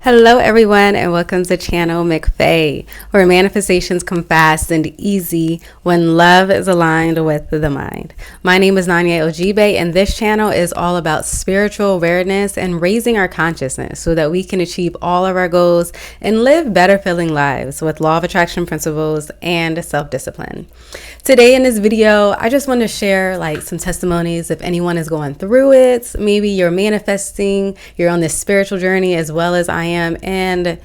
Hello everyone and welcome to Channel McFay, where manifestations come fast and easy when love is aligned with the mind. My name is Nanya Ojibe and this channel is all about spiritual awareness and raising our consciousness so that we can achieve all of our goals and live better feeling lives with law of attraction principles and self-discipline. Today in this video, I just want to share some testimonies if anyone is going through it. Maybe you're manifesting, you're on this spiritual journey as well as I am, and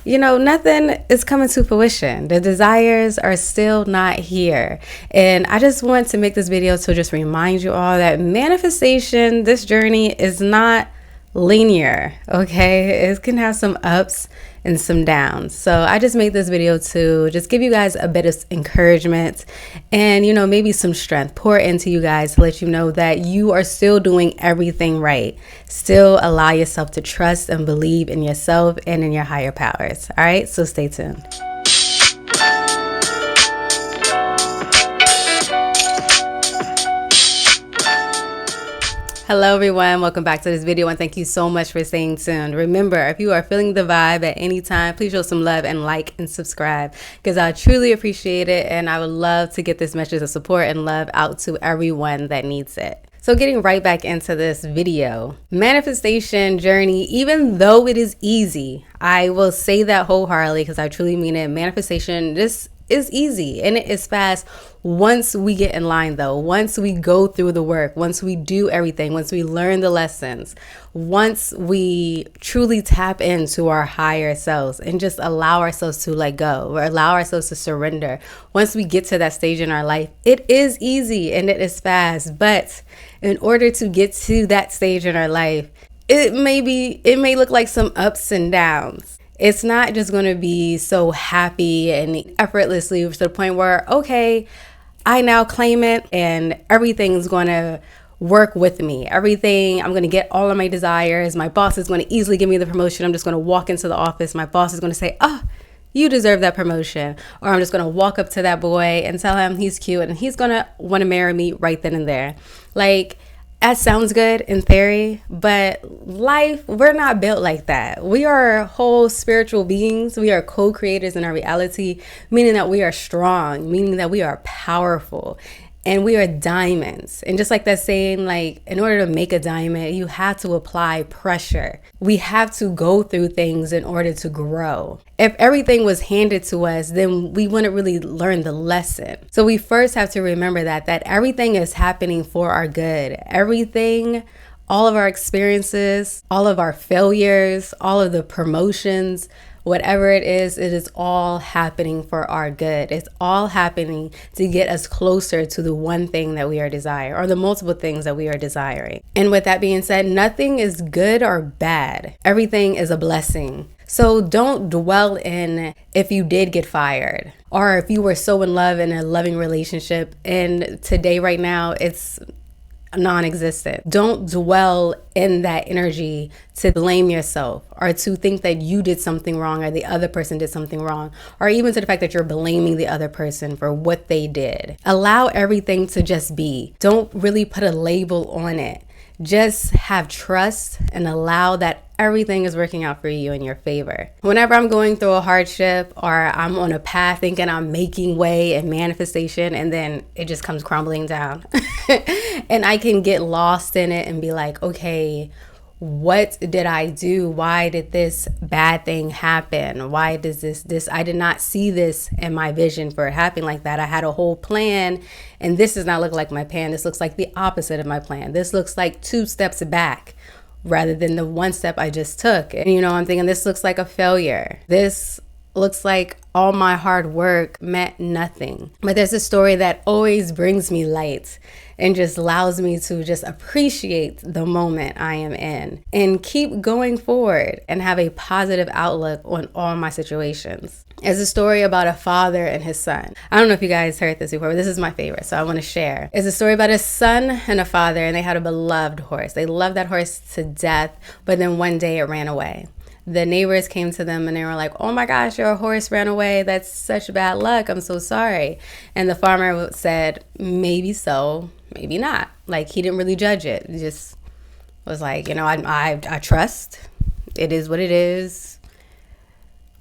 nothing is coming to fruition. The desires are still not here. And I just want to make this video to just remind you all that manifestation, this journey is not linear, okay? It can have some ups and some downs. So I just made this video to just give you guys a bit of encouragement and, maybe some strength, pour into you guys to let you know that you are still doing everything right. Still allow yourself to trust and believe in yourself and in your higher powers. All right, so stay tuned. Hello everyone, welcome back to this video and thank you so much for staying tuned. Remember, if you are feeling the vibe at any time, please show some love and like and subscribe because I truly appreciate it and I would love to get this message of support and love out to everyone that needs it. So getting right back into this video, manifestation journey, even though it is easy, I will say that wholeheartedly because I truly mean it. Manifestation, this is easy and it is fast once we get in line though, once we go through the work, once we do everything, once we learn the lessons, once we truly tap into our higher selves and just allow ourselves to let go or allow ourselves to surrender. Once we get to that stage in our life, it is easy and it is fast. But in order to get to that stage in our life, it may look like some ups and downs. It's not just going to be so happy and effortlessly to the point where, okay, I now claim it and everything's going to work with me. Everything, I'm going to get all of my desires. My boss is going to easily give me the promotion. I'm just going to walk into the office. My boss is going to say, oh, you deserve that promotion. Or I'm just going to walk up to that boy and tell him he's cute and he's going to want to marry me right then and there. That sounds good in theory, but life, we're not built like that. We are whole spiritual beings. We are co-creators in our reality, meaning that we are strong, meaning that we are powerful, and we are diamonds. And just like that saying, in order to make a diamond, you have to apply pressure. We have to go through things in order to grow. If everything was handed to us, then we wouldn't really learn the lesson. So we first have to remember that everything is happening for our good. Everything, all of our experiences, all of our failures, all of the promotions, whatever it is all happening for our good. It's all happening to get us closer to the one thing that we are desiring or the multiple things that we are desiring. And with that being said, nothing is good or bad. Everything is a blessing. So don't dwell in if you did get fired or if you were so in love in a loving relationship and today right now it's non-existent. Don't dwell in that energy to blame yourself or to think that you did something wrong or the other person did something wrong or even to the fact that you're blaming the other person for what they did. Allow everything to just be. Don't really put a label on it. Just have trust and allow that everything is working out for you in your favor. Whenever I'm going through a hardship or I'm on a path thinking I'm making way and manifestation and then it just comes crumbling down and I can get lost in it and be like, okay, what did I do? Why did this bad thing happen? Why does this, I did not see this in my vision for it happening like that. I had a whole plan and this does not look like my plan. This looks like the opposite of my plan. This looks like 2 steps back rather than the 1 step I just took. And I'm thinking this looks like a failure. This looks like all my hard work meant nothing. But there's a story that always brings me light and just allows me to just appreciate the moment I am in and keep going forward and have a positive outlook on all my situations. It's a story about a father and his son. I don't know if you guys heard this before, but this is my favorite, so I want to share. It's a story about a son and a father, and they had a beloved horse. They loved that horse to death, but then one day it ran away. The neighbors came to them and they were like, oh my gosh, your horse ran away. That's such bad luck. I'm so sorry. And the farmer said, maybe so, maybe not. He didn't really judge it. He just was like, I trust. It is what it is.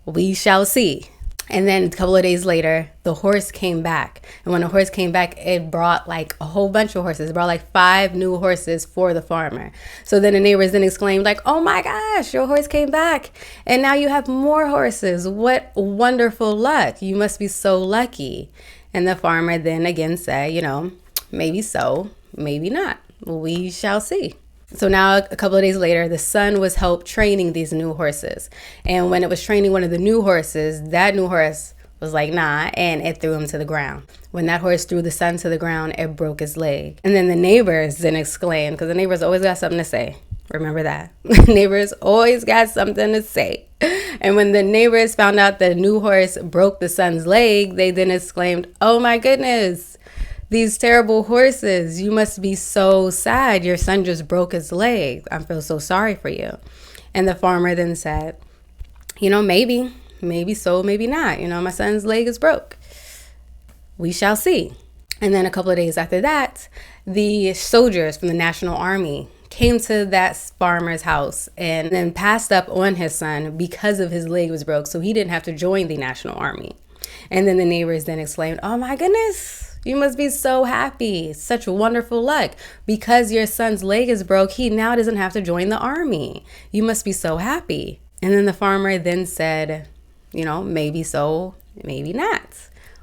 We shall see. And then a couple of days later, the horse came back. And when the horse came back, it brought like a whole bunch of horses. It brought like 5 new horses for the farmer. So then the neighbors then exclaimed like, oh my gosh, your horse came back. And now you have more horses. What wonderful luck. You must be so lucky. And the farmer then again said, maybe so, maybe not. We shall see. So now a couple of days later, the son was helped training these new horses. And when it was training one of the new horses, that new horse was like, nah, and it threw him to the ground. When that horse threw the son to the ground, it broke his leg. And then the neighbors then exclaimed, because the neighbors always got something to say. Remember that. Neighbors always got something to say. And when the neighbors found out the new horse broke the son's leg, they then exclaimed, oh my goodness. These terrible horses, you must be so sad. Your son just broke his leg. I feel so sorry for you. And the farmer then said, maybe so, maybe not. My son's leg is broke. We shall see. And then a couple of days after that, the soldiers from the National Army came to that farmer's house and then passed up on his son because of his leg was broke. So he didn't have to join the National Army. And then the neighbors then exclaimed, oh my goodness. You must be so happy. Such wonderful luck. Because your son's leg is broke, he now doesn't have to join the army. You must be so happy. And then the farmer then said, maybe so, maybe not.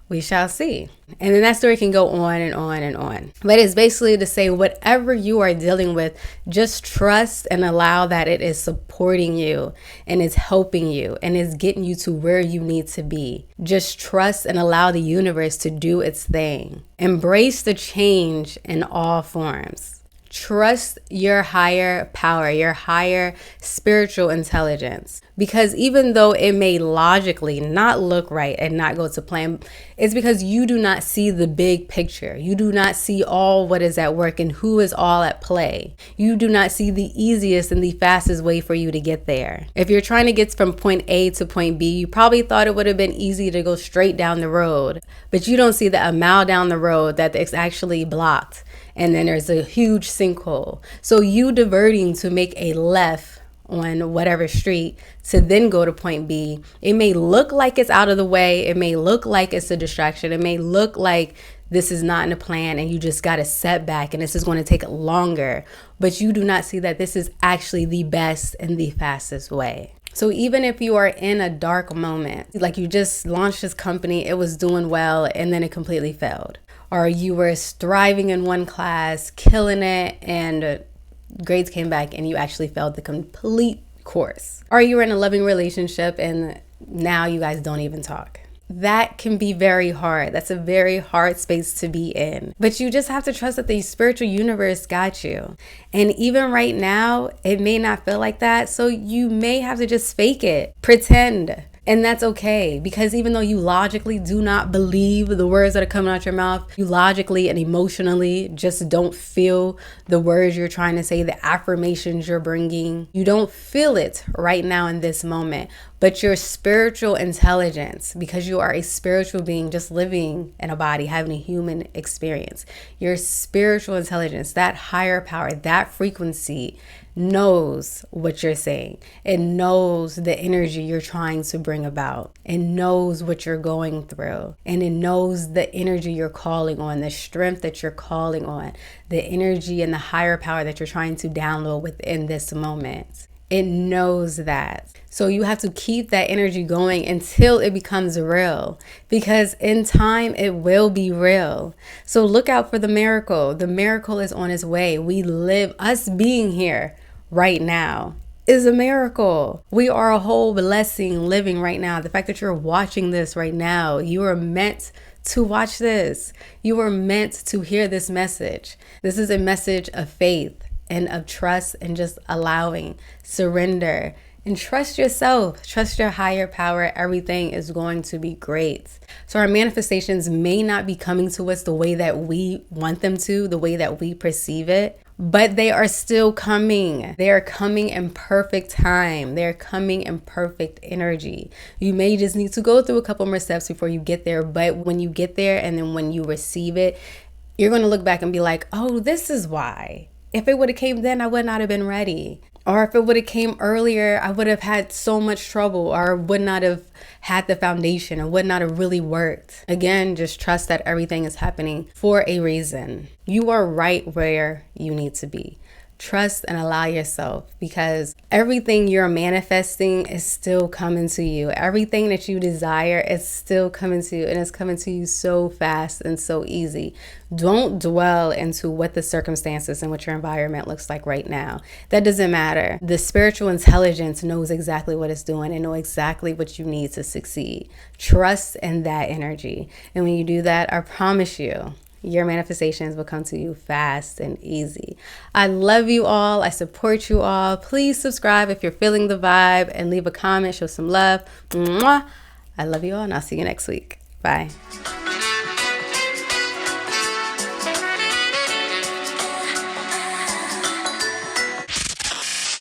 We shall see. And then that story can go on and on and on. But it's basically to say whatever you are dealing with, just trust and allow that it is supporting you and it's helping you and it's getting you to where you need to be. Just trust and allow the universe to do its thing. Embrace the change in all forms. Trust your higher power, your higher spiritual intelligence. Because even though it may logically not look right and not go to plan, it's because you do not see the big picture. You do not see all what is at work and who is all at play. You do not see the easiest and the fastest way for you to get there. If you're trying to get from point A to point B, you probably thought it would have been easy to go straight down the road, but you don't see that a mile down the road that it's actually blocked. And then there's a huge sinkhole. So you diverting to make a left on whatever street to then go to point B, it may look like it's out of the way. It may look like it's a distraction. It may look like this is not in a plan and you just got a setback and this is going to take longer. But you do not see that this is actually the best and the fastest way. So even if you are in a dark moment, like you just launched this company, it was doing well and then it completely failed. Or you were thriving in one class, killing it, and grades came back and you actually failed the complete course. Or you were in a loving relationship and now you guys don't even talk. That can be very hard. That's a very hard space to be in. But you just have to trust that the spiritual universe got you. And even right now, it may not feel like that. So you may have to just fake it, pretend. And that's okay, because even though you logically do not believe the words that are coming out your mouth, you logically and emotionally just don't feel the words you're trying to say, the affirmations you're bringing. You don't feel it right now in this moment, but your spiritual intelligence, because you are a spiritual being just living in a body, having a human experience, your spiritual intelligence, that higher power, that frequency knows what you're saying. It knows the energy you're trying to bring about. It knows what you're going through. And it knows the energy you're calling on, the strength that you're calling on, the energy and the higher power that you're trying to download within this moment. It knows that. So you have to keep that energy going until it becomes real, because in time it will be real. So look out for the miracle. The miracle is on its way. We live, us being here right now is a miracle. We are a whole blessing living right now. The fact that you're watching this right now, you are meant to watch this. You are meant to hear this message. This is a message of faith and of trust and just allowing, surrender, and trust yourself, trust your higher power. Everything is going to be great. So our manifestations may not be coming to us the way that we want them to, the way that we perceive it, but they are still coming. They are coming in perfect time. They're coming in perfect energy. You may just need to go through a couple more steps before you get there. But when you get there and then when you receive it, you're going to look back and be like, oh, this is why. If it would have came then, I would not have been ready. Or if it would have came earlier, I would have had so much trouble, or would not have had the foundation, or would not have really worked. Again, just trust that everything is happening for a reason. You are right where you need to be. Trust and allow yourself, because everything you're manifesting is still coming to you. Everything that you desire is still coming to you, and it's coming to you so fast and so easy. Don't dwell into what the circumstances and what your environment looks like right now. That doesn't matter. The spiritual intelligence knows exactly what it's doing and know exactly what you need to succeed. Trust in that energy. And when you do that, I promise you, your manifestations will come to you fast and easy. I love you all. I support you all. Please subscribe if you're feeling the vibe, and leave a comment, show some love. Mwah. I love you all, and I'll see you next week. Bye.